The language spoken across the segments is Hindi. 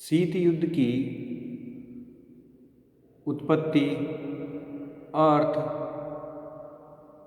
शीत युद्ध की उत्पत्ति, अर्थ,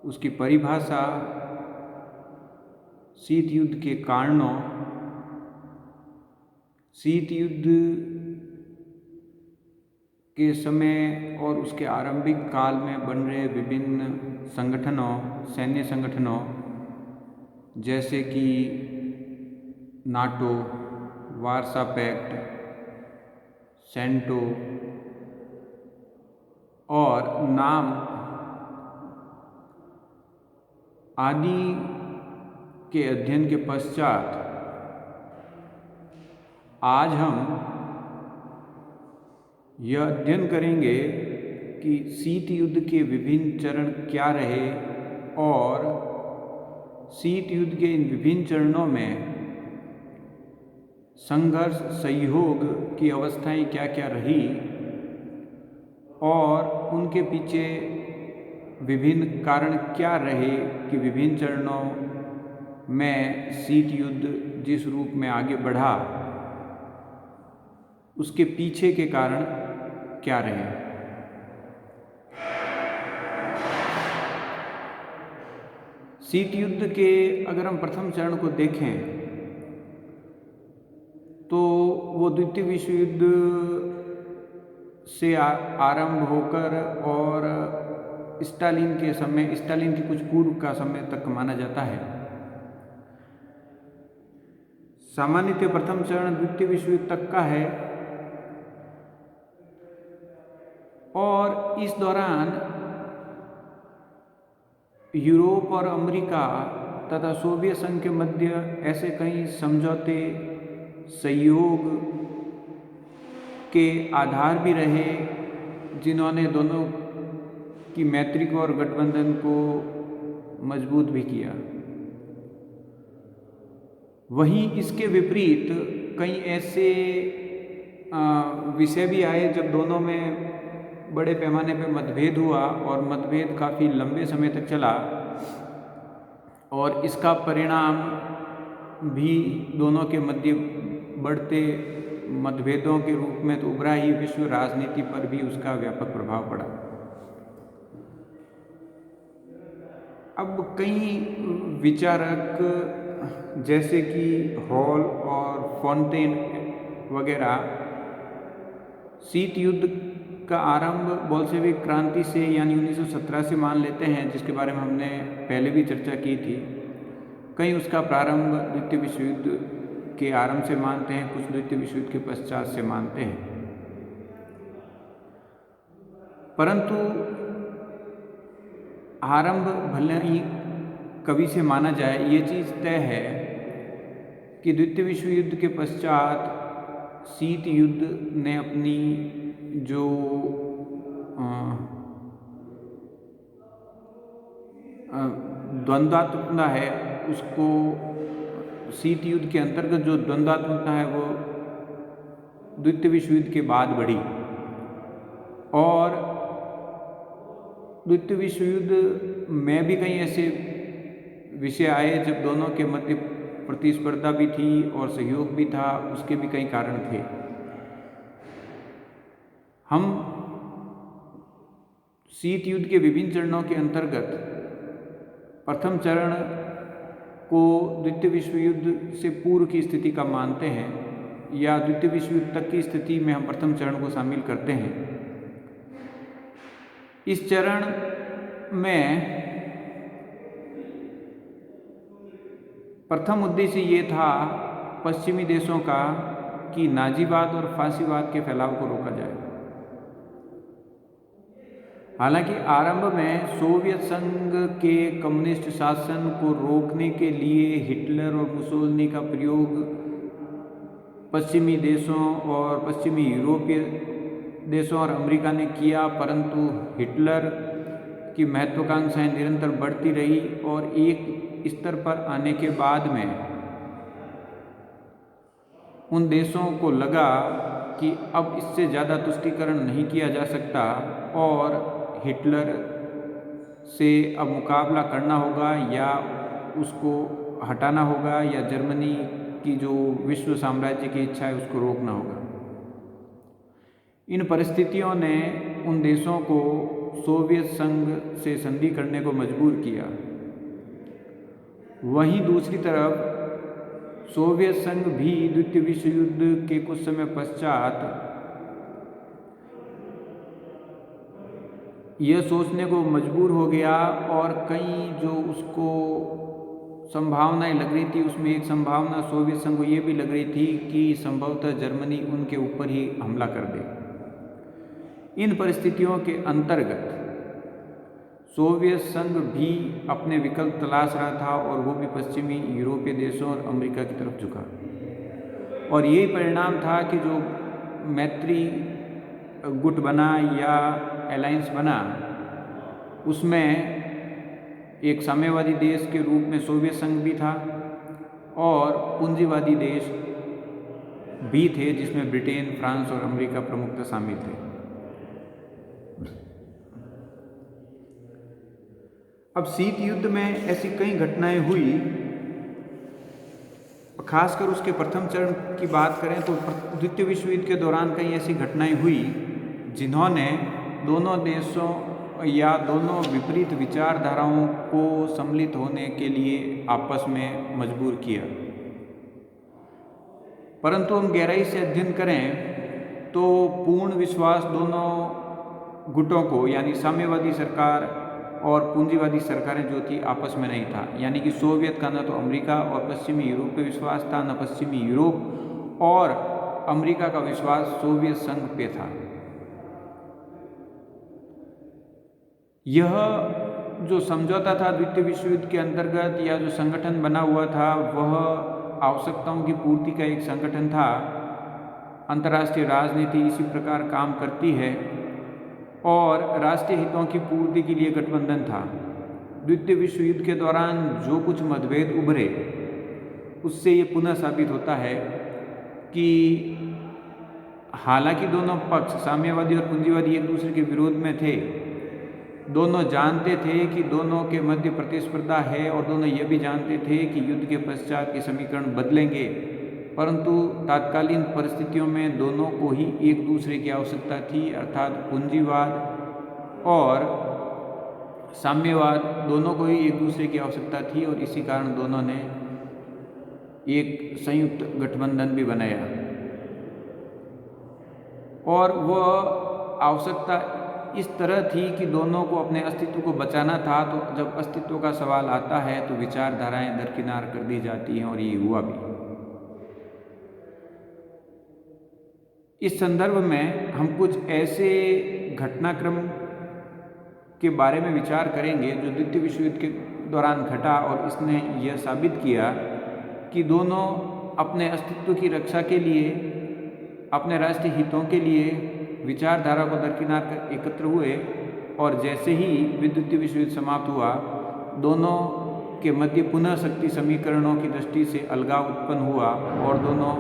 उसकी परिभाषा, शीत युद्ध के कारणों, शीत युद्ध के समय और उसके आरंभिक काल में बन रहे विभिन्न संगठनों, सैन्य संगठनों जैसे कि नाटो, वार्सा पैक्ट, सेंटो और नाम आदि के अध्ययन के पश्चात आज हम यह अध्ययन करेंगे कि शीत युद्ध के विभिन्न चरण क्या रहे और शीत युद्ध के इन विभिन्न चरणों में संघर्ष, सहयोग की अवस्थाएं क्या क्या रही और उनके पीछे विभिन्न कारण क्या रहे कि विभिन्न चरणों में शीत युद्ध जिस रूप में आगे बढ़ा उसके पीछे के कारण क्या रहे। शीत युद्ध के अगर हम प्रथम चरण को देखें तो वो द्वितीय विश्व युद्ध से आरंभ होकर और स्टालिन के समय, स्टालिन के कुछ पूर्व का समय तक माना जाता है। सामान्यतः प्रथम चरण द्वितीय विश्व युद्ध तक का है और इस दौरान यूरोप और अमेरिका तथा सोवियत संघ के मध्य ऐसे कई समझौते, सहयोग के आधार भी रहे जिन्होंने दोनों की मैत्री को और गठबंधन को मजबूत भी किया। वहीं इसके विपरीत कई ऐसे विषय भी आए जब दोनों में बड़े पैमाने पर मतभेद हुआ और मतभेद काफ़ी लंबे समय तक चला और इसका परिणाम भी दोनों के मध्य बढ़ते मतभेदों के रूप में तो उभरा ही, विश्व राजनीति पर भी उसका व्यापक प्रभाव पड़ा। अब कई विचारक जैसे कि हॉल और फॉन्टेन वगैरह शीत युद्ध का आरंभ बोल्शेविक क्रांति से यानी 1917 से मान लेते हैं, जिसके बारे में हमने पहले भी चर्चा की थी। कई उसका प्रारंभ द्वितीय विश्व युद्ध के आरंभ से मानते हैं, कुछ द्वितीय विश्व युद्ध के पश्चात से मानते हैं। परंतु आरंभ भले ही कभी से माना जाए, ये चीज़ तय है कि द्वितीय विश्व युद्ध के पश्चात शीत युद्ध ने अपनी जो द्वंद्वात्मकता है उसको, शीत युद्ध के अंतर्गत जो द्वंद्वात्मकता है वो द्वितीय विश्व युद्ध के बाद बढ़ी और द्वितीय विश्व युद्ध में भी कई ऐसे विषय आए जब दोनों के मध्य प्रतिस्पर्धा भी थी और सहयोग भी था, उसके भी कई कारण थे। हम शीत युद्ध के विभिन्न चरणों के अंतर्गत प्रथम चरण को द्वितीय विश्व युद्ध से पूर्व की स्थिति का मानते हैं या द्वितीय विश्व युद्ध तक की स्थिति में हम प्रथम चरण को शामिल करते हैं। इस चरण में प्रथम उद्देश्य ये था पश्चिमी देशों का कि नाजीवाद और फांसीवाद के फैलाव को रोका जाए। हालांकि आरंभ में सोवियत संघ के कम्युनिस्ट शासन को रोकने के लिए हिटलर और मुसोलिनी का प्रयोग पश्चिमी देशों और पश्चिमी यूरोपीय देशों और अमेरिका ने किया, परंतु हिटलर की महत्वाकांक्षाएं निरंतर बढ़ती रही और एक स्तर पर आने के बाद में उन देशों को लगा कि अब इससे ज़्यादा तुष्टीकरण नहीं किया जा सकता और हिटलर से अब मुकाबला करना होगा या उसको हटाना होगा या जर्मनी की जो विश्व साम्राज्य की इच्छा है उसको रोकना होगा। इन परिस्थितियों ने उन देशों को सोवियत संघ से संधि करने को मजबूर किया। वहीं दूसरी तरफ सोवियत संघ भी द्वितीय विश्व युद्ध के कुछ समय पश्चात यह सोचने को मजबूर हो गया और कई जो उसको संभावनाएं लग रही थी, उसमें एक संभावना सोवियत संघ को ये भी लग रही थी कि संभवतः जर्मनी उनके ऊपर ही हमला कर दे। इन परिस्थितियों के अंतर्गत सोवियत संघ भी अपने विकल्प तलाश रहा था और वो भी पश्चिमी यूरोपीय देशों और अमेरिका की तरफ झुका। और यही परिणाम था कि जो मैत्री गुट बना या अलायंस बना, उसमें एक साम्यवादी देश के रूप में सोवियत संघ भी था और पूंजीवादी देश भी थे, जिसमें ब्रिटेन, फ्रांस और अमेरिका प्रमुखतः शामिल थे। अब शीत युद्ध में ऐसी कई घटनाएं हुई, खासकर उसके प्रथम चरण की बात करें तो द्वितीय विश्व युद्ध के दौरान कई ऐसी घटनाएं हुई जिन्होंने दोनों देशों या दोनों विपरीत विचारधाराओं को सम्मिलित होने के लिए आपस में मजबूर किया। परंतु हम गहराई से अध्ययन करें तो पूर्ण विश्वास दोनों गुटों को, यानी साम्यवादी सरकार और पूंजीवादी सरकारें जो थी, आपस में नहीं था। यानी कि सोवियत का न तो अमेरिका और पश्चिमी यूरोप पे विश्वास था, न पश्चिमी यूरोप और अमेरिका का विश्वास सोवियत संघ पे था। यह जो समझौता था द्वितीय विश्व युद्ध के अंतर्गत, या जो संगठन बना हुआ था, वह आवश्यकताओं की पूर्ति का एक संगठन था। अंतर्राष्ट्रीय राजनीति इसी प्रकार काम करती है और राष्ट्रीय हितों की पूर्ति के लिए गठबंधन था। द्वितीय विश्व युद्ध के दौरान जो कुछ मतभेद उभरे, उससे ये पुनः साबित होता है कि हालांकि दोनों पक्ष, साम्यवादी और पूंजीवादी, एक दूसरे के विरोध में थे। दोनों जानते थे कि दोनों के मध्य प्रतिस्पर्धा है और दोनों ये भी जानते थे कि युद्ध के पश्चात के समीकरण बदलेंगे, परंतु तात्कालीन परिस्थितियों में दोनों को ही एक दूसरे की आवश्यकता थी, अर्थात पूंजीवाद और साम्यवाद दोनों को ही एक दूसरे की आवश्यकता थी और इसी कारण दोनों ने एक संयुक्त गठबंधन भी बनाया। और वह आवश्यकता इस तरह थी कि दोनों को अपने अस्तित्व को बचाना था। तो जब अस्तित्व का सवाल आता है तो विचारधाराएं दरकिनार कर दी जाती हैं और ये हुआ भी। इस संदर्भ में हम कुछ ऐसे घटनाक्रम के बारे में विचार करेंगे जो द्वितीय विश्व युद्ध के दौरान घटा और इसने यह साबित किया कि दोनों अपने अस्तित्व की रक्षा के लिए, अपने राष्ट्रीय हितों के लिए विचारधारा को दरकिनार कर एकत्र हुए और जैसे ही द्वितीय विश्व युद्ध समाप्त हुआ, दोनों के मध्य पुनः शक्ति समीकरणों की दृष्टि से अलगाव उत्पन्न हुआ और दोनों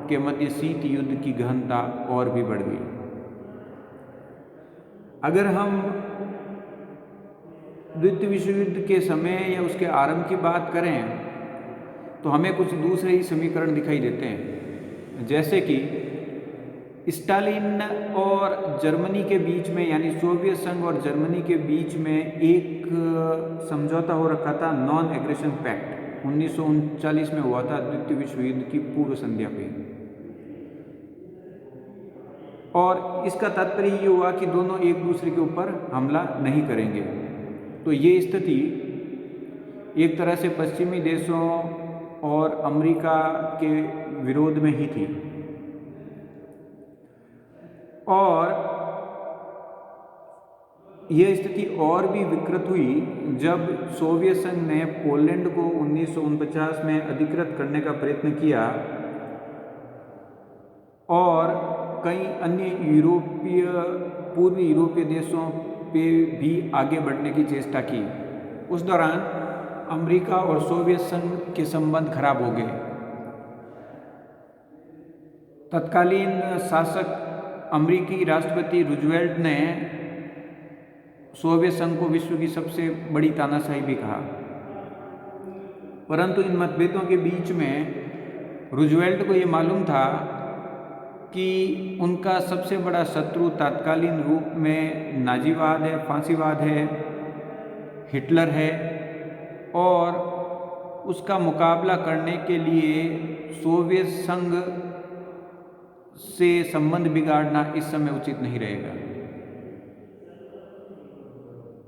के मध्य शीत युद्ध की गहनता और भी बढ़ गई। अगर हम द्वितीय विश्व युद्ध के समय या उसके आरंभ की बात करें तो हमें कुछ दूसरे ही समीकरण दिखाई देते हैं, जैसे कि स्टालिन और जर्मनी के बीच में, यानी सोवियत संघ और जर्मनी के बीच में एक समझौता हो रखा था, नॉन एग्रेशन पैक्ट, 1939 में हुआ था, द्वितीय विश्व युद्ध की पूर्व संध्या पे। और इसका तात्पर्य ये हुआ कि दोनों एक दूसरे के ऊपर हमला नहीं करेंगे। तो ये स्थिति एक तरह से पश्चिमी देशों और अमेरिका के विरोध में ही थी। और यह स्थिति और भी विकृत हुई जब सोवियत संघ ने पोलैंड को 1949 में अधिकृत करने का प्रयत्न किया और कई अन्य पूर्वी यूरोपीय देशों पे भी आगे बढ़ने की चेष्टा की। उस दौरान अमेरिका और सोवियत संघ के संबंध खराब हो गए। तत्कालीन शासक अमेरिकी राष्ट्रपति रूजवेल्ट ने सोवियत संघ को विश्व की सबसे बड़ी तानाशाही भी कहा, परंतु इन मतभेदों के बीच में रूजवेल्ट को ये मालूम था कि उनका सबसे बड़ा शत्रु तात्कालीन रूप में नाजीवाद है, फांसीवाद है, हिटलर है, और उसका मुकाबला करने के लिए सोवियत संघ से संबंध बिगाड़ना इस समय उचित नहीं रहेगा।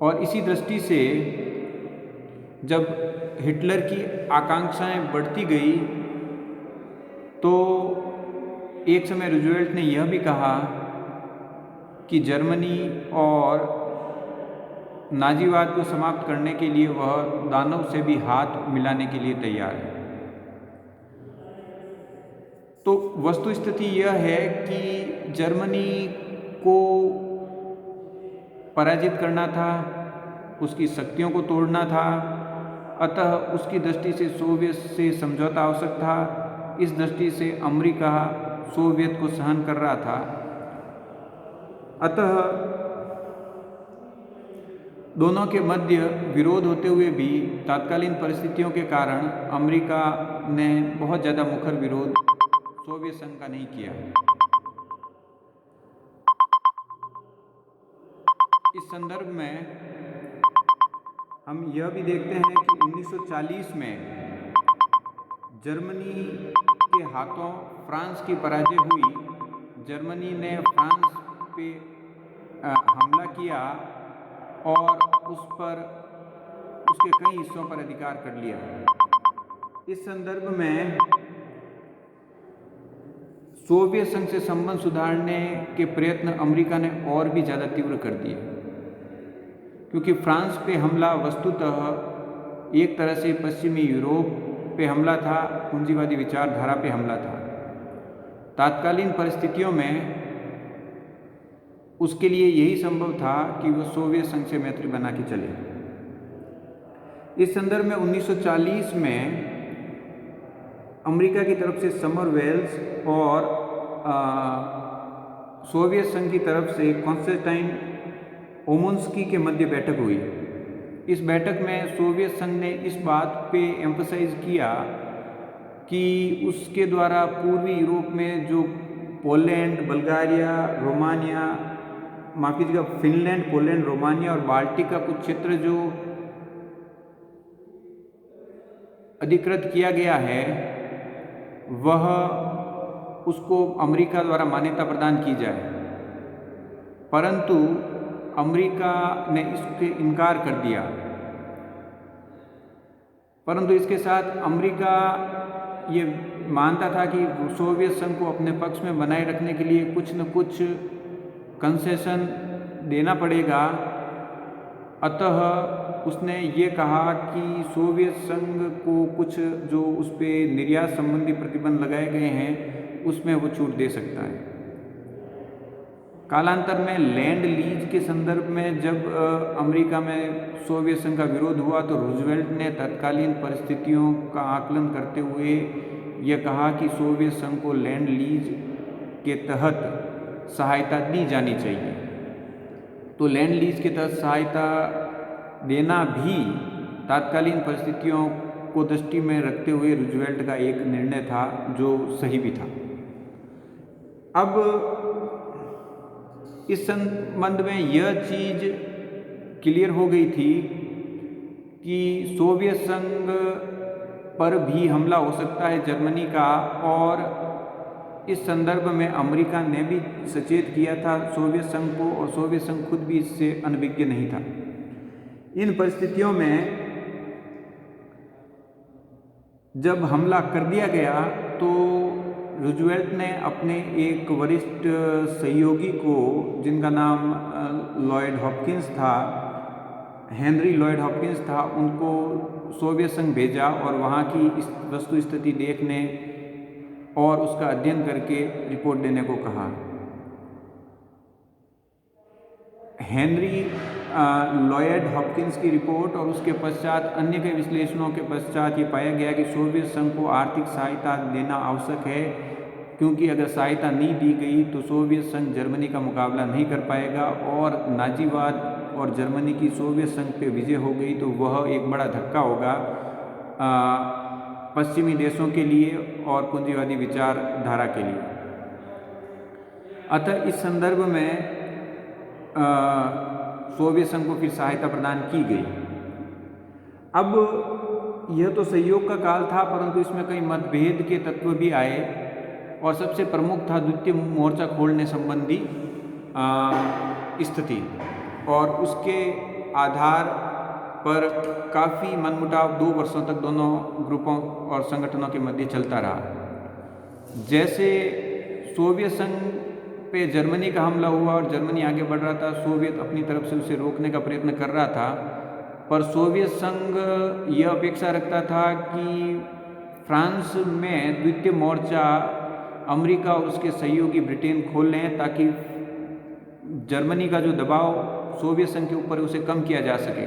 और इसी दृष्टि से जब हिटलर की आकांक्षाएं बढ़ती गई तो एक समय रूजवेल्ट ने यह भी कहा कि जर्मनी और नाजीवाद को समाप्त करने के लिए वह दानव से भी हाथ मिलाने के लिए तैयार है। तो वस्तु स्थिति यह है कि जर्मनी को पराजित करना था, उसकी शक्तियों को तोड़ना था, अतः उसकी दृष्टि से सोवियत से समझौता आवश्यक था। इस दृष्टि से अमेरिका सोवियत को सहन कर रहा था। अतः दोनों के मध्य विरोध होते हुए भी तात्कालीन परिस्थितियों के कारण अमेरिका ने बहुत ज़्यादा मुखर विरोध सोवियत संघ का नहीं किया। इस संदर्भ में हम यह भी देखते हैं कि 1940 में जर्मनी के हाथों फ्रांस की पराजय हुई। जर्मनी ने फ्रांस पे हमला किया और उस पर उसके कई हिस्सों पर अधिकार कर लिया। इस संदर्भ में सोवियत संघ से संबंध सुधारने के प्रयत्न अमेरिका ने और भी ज़्यादा तीव्र कर दिए, क्योंकि फ्रांस पे हमला वस्तुतः एक तरह से पश्चिमी यूरोप पे हमला था, पूंजीवादी विचारधारा पे हमला था। तात्कालीन परिस्थितियों में उसके लिए यही संभव था कि वह सोवियत संघ से मैत्री बना के चले। इस संदर्भ में 1940 में अमेरिका की तरफ से समरवेल्स और सोवियत संघ की तरफ से कॉन्स्टेंटाइन ओमुन्स्की के मध्य बैठक हुई। इस बैठक में सोवियत संघ ने इस बात पे एम्फसाइज किया कि उसके द्वारा पूर्वी यूरोप में जो पोलैंड, बल्गारिया, रोमानिया, माफ कीजिएगा, फिनलैंड, पोलैंड, रोमानिया और बाल्टिक का कुछ क्षेत्र जो अधिकृत किया गया है वह उसको अमेरिका द्वारा मान्यता प्रदान की जाए, परंतु अमेरिका ने इसके इनकार कर दिया। परंतु इसके साथ अमेरिका ये मानता था कि सोवियत संघ को अपने पक्ष में बनाए रखने के लिए कुछ न कुछ कंसेशन देना पड़ेगा। अतः उसने ये कहा कि सोवियत संघ को कुछ जो उस पर निर्यात संबंधी प्रतिबंध लगाए गए हैं उसमें वो छूट दे सकता है। कालांतर में लैंड लीज के संदर्भ में जब अमेरिका में सोवियत संघ का विरोध हुआ तो रूजवेल्ट ने तत्कालीन परिस्थितियों का आकलन करते हुए यह कहा कि सोवियत संघ को लैंड लीज के तहत सहायता दी जानी चाहिए। तो लैंड लीज के तहत सहायता देना भी तात्कालीन परिस्थितियों को दृष्टि में रखते हुए रूजवेल्ट का एक निर्णय था जो सही भी था। अब इस संबंध में यह चीज क्लियर हो गई थी कि सोवियत संघ पर भी हमला हो सकता है जर्मनी का, और इस संदर्भ में अमेरिका ने भी सचेत किया था सोवियत संघ को, और सोवियत संघ खुद भी इससे अनभिज्ञ नहीं था। इन परिस्थितियों में जब हमला कर दिया गया तो रूजवेल्ट ने अपने एक वरिष्ठ सहयोगी को, जिनका नाम लॉयड हॉपकिंस था, हेनरी लॉयड हॉपकिंस था, उनको सोवियत संघ भेजा और वहाँ की इस वस्तु स्थिति देखने और उसका अध्ययन करके रिपोर्ट देने को कहा। हेनरी लॉयड हॉपकिंस की रिपोर्ट और उसके पश्चात अन्य के विश्लेषणों के पश्चात ये पाया गया कि सोवियत संघ को आर्थिक सहायता देना आवश्यक है, क्योंकि अगर सहायता नहीं दी गई तो सोवियत संघ जर्मनी का मुकाबला नहीं कर पाएगा, और नाजीवाद और जर्मनी की सोवियत संघ पे विजय हो गई तो वह एक बड़ा धक्का होगा पश्चिमी देशों के लिए और पूंजीवादी विचारधारा के लिए। अतः इस संदर्भ में सोवियत संघ को फिर सहायता प्रदान की गई। अब यह तो सहयोग का काल था, परंतु इसमें कई मतभेद के तत्व भी आए और सबसे प्रमुख था द्वितीय मोर्चा खोलने संबंधी स्थिति, और उसके आधार पर काफ़ी मनमुटाव 2 वर्षों तक दोनों ग्रुपों और संगठनों के मध्य चलता रहा। जैसे सोवियत संघ पे जर्मनी का हमला हुआ और जर्मनी आगे बढ़ रहा था, सोवियत अपनी तरफ से उसे रोकने का प्रयत्न कर रहा था, पर सोवियत संघ यह अपेक्षा रखता था कि फ्रांस में द्वितीय मोर्चा अमेरिका और उसके सहयोगी ब्रिटेन खोल लें ताकि जर्मनी का जो दबाव सोवियत संघ के ऊपर है उसे कम किया जा सके।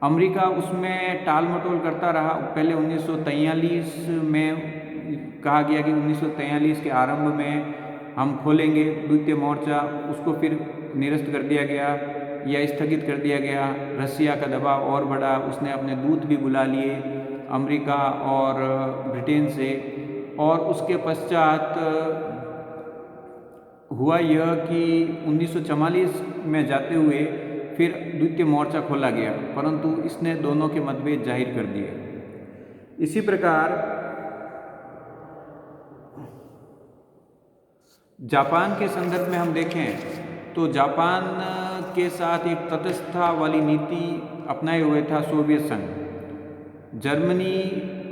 अमेरिका उसमें टाल मटोल करता रहा। पहले 1943 में कहा गया कि 1943 के आरंभ में हम खोलेंगे द्वितीय मोर्चा, उसको फिर निरस्त कर दिया गया या स्थगित कर दिया गया। रसिया का दबाव और बढ़ा, उसने अपने दूत भी बुला लिए अमेरिका और ब्रिटेन से, और उसके पश्चात हुआ यह कि 1944 में जाते हुए फिर द्वितीय मोर्चा खोला गया, परंतु इसने दोनों के मतभेद जाहिर कर दिए। इसी प्रकार जापान के संदर्भ में हम देखें तो जापान के साथ एक तटस्थता वाली नीति अपनाए हुए था सोवियत संघ। जर्मनी,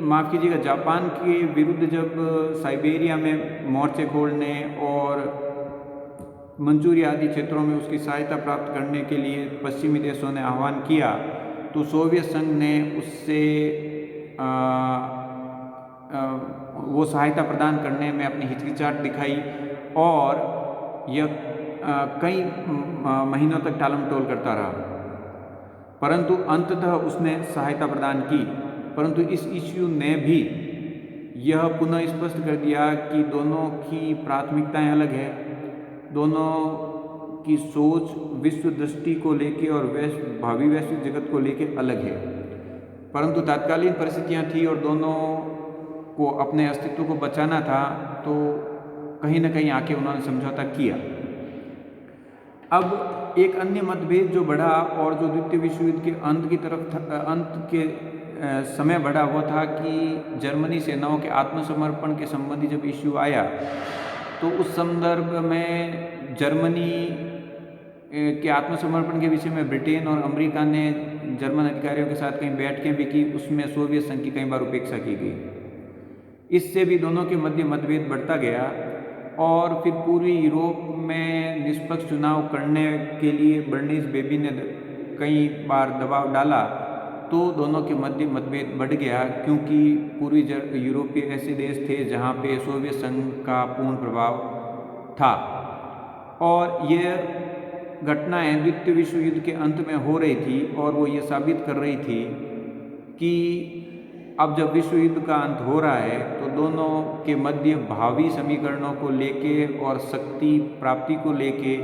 माफ़ कीजिएगा, जापान के विरुद्ध जब साइबेरिया में मोर्चे खोलने और मंचूरिया आदि क्षेत्रों में उसकी सहायता प्राप्त करने के लिए पश्चिमी देशों ने आह्वान किया, तो सोवियत संघ ने उससे वो सहायता प्रदान करने में अपनी हिचकिचाहट दिखाई और यह कई महीनों तक टालमटोल करता रहा, परंतु अंततः उसने सहायता प्रदान की। परंतु इस इश्यू ने भी यह पुनः स्पष्ट कर दिया कि दोनों की प्राथमिकताएं अलग है, दोनों की सोच विश्व दृष्टि को लेके और भावी वैश्विक जगत को लेके अलग है, परंतु तात्कालीन परिस्थितियां थी और दोनों को अपने अस्तित्व को बचाना था, तो कहीं न कहीं आके उन्होंने समझौता किया। अब एक अन्य मतभेद जो बढ़ा और जो द्वितीय विश्व युद्ध के अंत के समय बढ़ा, वो था कि जर्मनी सेनाओं के आत्मसमर्पण के संबंधी जब इश्यू आया, तो उस संदर्भ में जर्मनी के आत्मसमर्पण के विषय में ब्रिटेन और अमेरिका ने जर्मन अधिकारियों के साथ कई बैठकें भी की, उसमें सोवियत संघ की कई बार उपेक्षा की गई। इससे भी दोनों के मध्य मतभेद बढ़ता गया और फिर पूर्वी यूरोप में निष्पक्ष चुनाव करने के लिए बर्नीज बेबी ने कई बार दबाव डाला, तो दोनों के मध्य मतभेद बढ़ गया, क्योंकि पूर्वी यूरोपीय ऐसे देश थे जहाँ पे सोवियत संघ का पूर्ण प्रभाव था और ये घटनाएं द्वितीय विश्व युद्ध के अंत में हो रही थी और वो ये साबित कर रही थी कि अब जब विश्व युद्ध का अंत हो रहा है तो दोनों के मध्य भावी समीकरणों को लेके और शक्ति प्राप्ति को लेके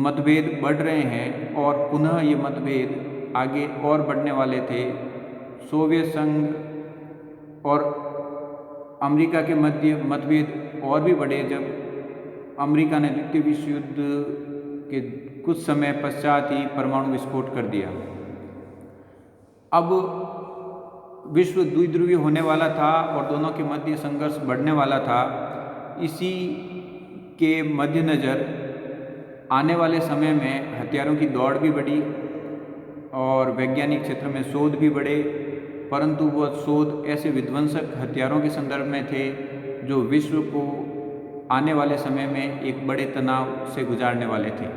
मतभेद बढ़ रहे हैं और पुनः ये मतभेद आगे और बढ़ने वाले थे। सोवियत संघ और अमेरिका के मध्य मतभेद और भी बढ़े जब अमेरिका ने द्वितीय विश्व युद्ध के कुछ समय पश्चात ही परमाणु विस्फोट कर दिया। अब विश्व द्विध्रुवीय होने वाला था और दोनों के मध्य संघर्ष बढ़ने वाला था। इसी के मद्देनज़र आने वाले समय में हथियारों की दौड़ भी बढ़ी और वैज्ञानिक क्षेत्र में शोध भी बढ़े, परंतु वह शोध ऐसे विध्वंसक हथियारों के संदर्भ में थे जो विश्व को आने वाले समय में एक बड़े तनाव से गुजारने वाले थे।